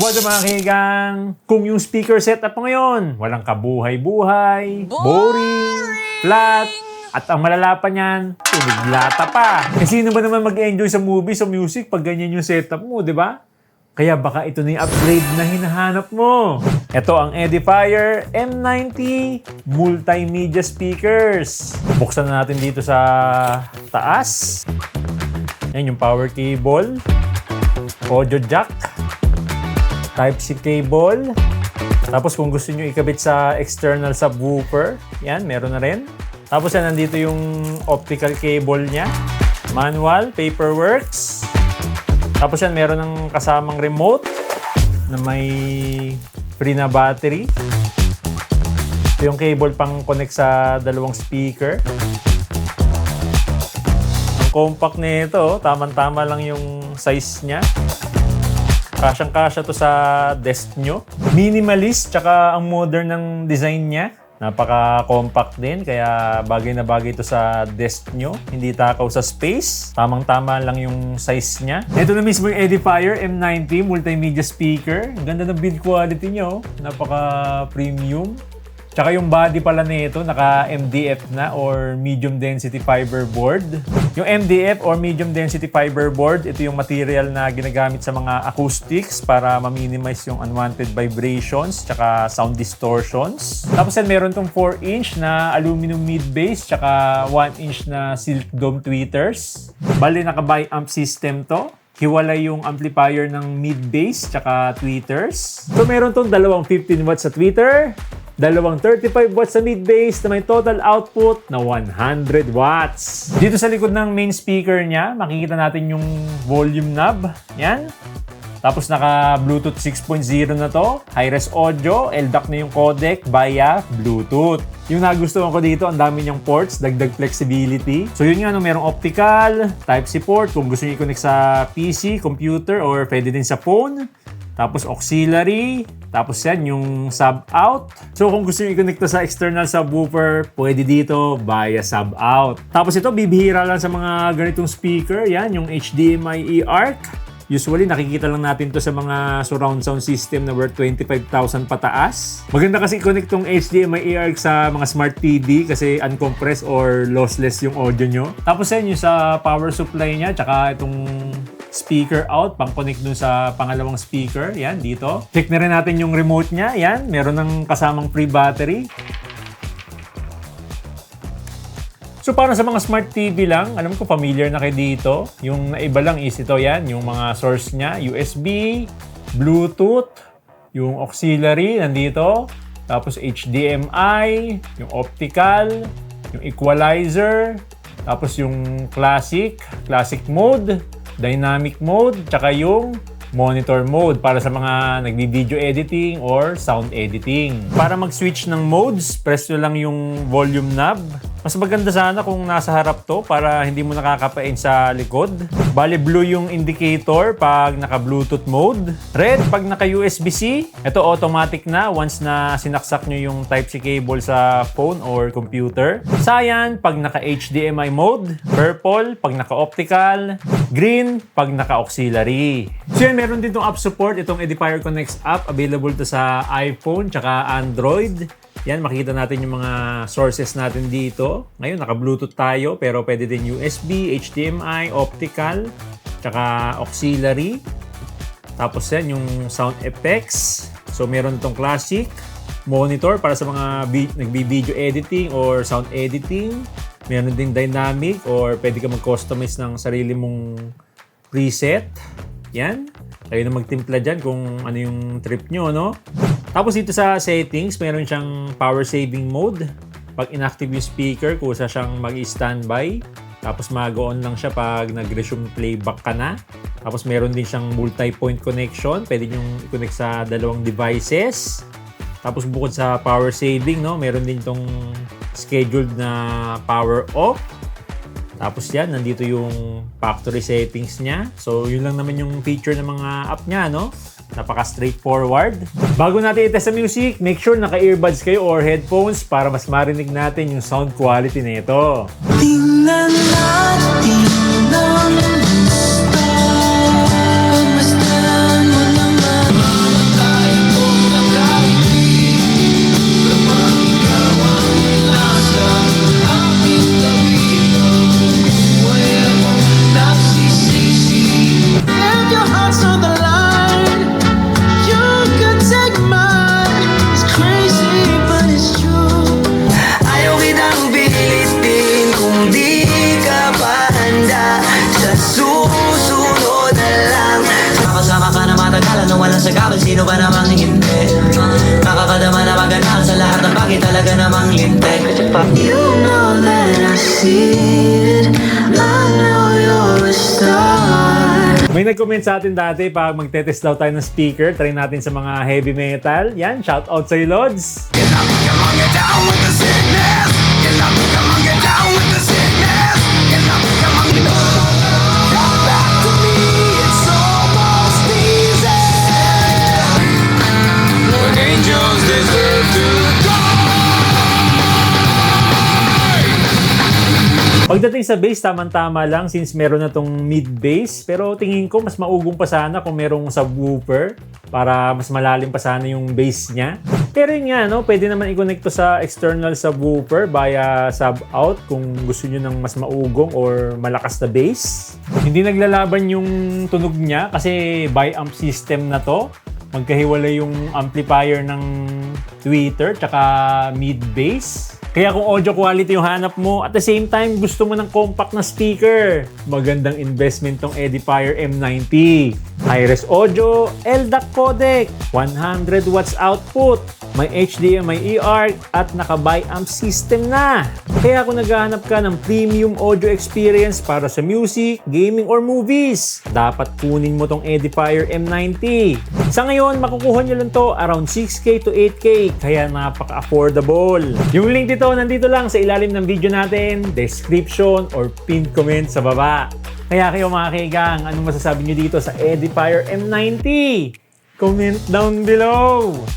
What's up mga kaigang? Kung yung speaker setup mo ngayon, walang kabuhay-buhay, boring, flat, at ang malala pa niyan, tuniglata pa. Kasi sino ba naman mag-enjoy sa movies o music pag ganyan yung setup mo, di ba? Kaya baka ito na yung upgrade na hinahanap mo. Ito ang Edifier M90 Multimedia Speakers. Buksan na natin dito sa taas. Yan yung power cable, audio jack, Type-C cable. Tapos kung gusto nyo ikabit sa external subwoofer, yan, meron na rin. Tapos yan, nandito yung optical cable niya. Manual, paperworks. Tapos yan, meron ng kasamang remote na may free na battery. Ito yung cable pang connect sa dalawang speaker. Ang compact nito, tamang-tama lang yung size niya. Kasyang-kasya to sa desk nyo. Minimalist, tsaka ang modern ng design niya. Napaka-compact din, kaya bagay na bagay ito sa desk nyo. Hindi takaw sa space. Tamang-tama lang yung size niya. Ito na mismo yung Edifier M90 Multimedia Speaker. Ang ganda ng build quality nyo. Napaka-premium. Tsaka yung body pala nito naka-MDF na or medium density fiber board. Yung MDF or medium density fiber board, ito yung material na ginagamit sa mga acoustics para ma-minimize yung unwanted vibrations tsaka sound distortions. Tapos yan, meron tong 4-inch na aluminum mid-bass tsaka 1-inch na silk dome tweeters. Bali, naka-bi-amp system to. Hiwalay yung amplifier ng mid-bass tsaka tweeters. So meron tong dalawang 15 watts sa tweeter, dalawang 35 watts sa mid-bass na may total output na 100 watts. Dito sa likod ng main speaker niya, makikita natin yung volume knob. Yan. Tapos naka Bluetooth 6.0 na to. Hi-res audio, LDAC na yung codec via Bluetooth. Yung nagustuhan ko dito, ang dami niyang ports, dagdag flexibility. So yun nga, no, merong optical, Type-C port kung gusto niyo i-connect sa PC, computer, or pwede din sa phone. Tapos auxiliary, tapos yan yung sub-out. So kung gusto nyo i-connect sa external subwoofer, pwede dito via sub-out. Tapos ito, bibihira lang sa mga ganitong speaker. Yan, yung HDMI eARC. Usually, nakikita lang natin to sa mga surround sound system na worth 25,000 pataas. Maganda kasi i-connect tong HDMI eARC sa mga smart TV kasi uncompressed or lossless yung audio nyo. Tapos yan, yung sa power supply niya, tsaka itong speaker out, pang-connect dun sa pangalawang speaker. Yan, dito. Check na rin natin yung remote niya. Yan, meron ng kasamang free battery. So, para sa mga smart TV lang, alam ko familiar na kayo dito. Yung naiba lang is ito, yan, yung mga source niya. USB, Bluetooth, yung auxiliary, nandito. Tapos HDMI, yung optical, yung equalizer, tapos yung classic mode, dynamic mode, tsaka yung monitor mode para sa mga nagbi-video editing or sound editing. Para mag-switch ng modes, press nyo lang yung volume knob. Mas maganda sana kung nasa harap to para hindi mo nakakapain sa likod. Bali, blue yung indicator pag naka-Bluetooth mode. Red pag naka-USB-C. Ito automatic na once na sinaksak nyo yung Type-C cable sa phone or computer. Cyan pag naka-HDMI mode. Purple pag naka-optical. Green pag naka-auxiliary. So yan, meron din itong app support. Itong Edifier Connects app. Available to sa iPhone tsaka Android. Yan, makikita natin yung mga sources natin dito. Ngayon, naka-Bluetooth tayo, pero pwede din USB, HDMI, optical, tsaka auxiliary. Tapos yan, yung sound effects. So, meron itong classic monitor para sa mga nagbi-video editing or sound editing. Meron din dynamic or pwede ka mag-customize ng sarili mong preset. Yan. Kayo na magtimpla dyan kung ano yung trip nyo, no? Tapos dito sa settings, meron siyang power saving mode. Pag inactive yung speaker, kusa siyang mag-standby. Tapos mag-on lang siya pag nag-resume playback ka na. Tapos meron din siyang multi-point connection. Pwede nyo i-connect sa dalawang devices. Tapos bukod sa power saving, no, meron din tong scheduled na power off. Tapos yan, nandito yung factory settings niya. So, yun lang naman yung feature ng mga app niya, no? Napaka-straightforward. Bago natin i-test sa music, make sure naka-earbuds kayo or headphones para mas marinig natin yung sound quality nito. Tingnan natin ang gusto, basta mo naman. sagabal, sino ba namang hindi? Makakadama na maganahan sa lahat ng bagay, talaga namang lintek. You know that I see it, I know you're a star. May nag-comment sa atin dati pag magte-test daw tayo ng speaker, try natin sa mga heavy metal. Yan, shout out sa'yo, Lods. Pagdating sa bass, tamang-tama lang since meron na tong mid-bass. Pero tingin ko mas maugong pa sana kung merong subwoofer para mas malalim pa sana yung bass niya. Pero yun nga, no, pwede naman i-connect to sa external subwoofer via sub-out kung gusto nyo ng mas maugong or malakas na bass. Hindi naglalaban yung tunog niya kasi bi-amp system na to. Magkahiwalay yung amplifier ng tweeter tsaka mid-bass. Kaya kung audio quality yung hanap mo, at the same time gusto mo ng compact na speaker, magandang investment tong Edifier M90. High-res audio, LDAC codec, 100 watts output, may HDMI eARC at naka-bi-amp system na. Kaya kung naghahanap ka ng premium audio experience para sa music, gaming or movies, dapat kunin mo tong Edifier M90. Sa ngayon, makukuha nyo lang to around 6K to 8K, kaya napaka-affordable. Yung link dito nandito lang sa ilalim ng video natin, description or pinned comment sa baba. Kaya kayo mga kaigang, anong masasabi nyo dito sa Edifier M90? Comment down below!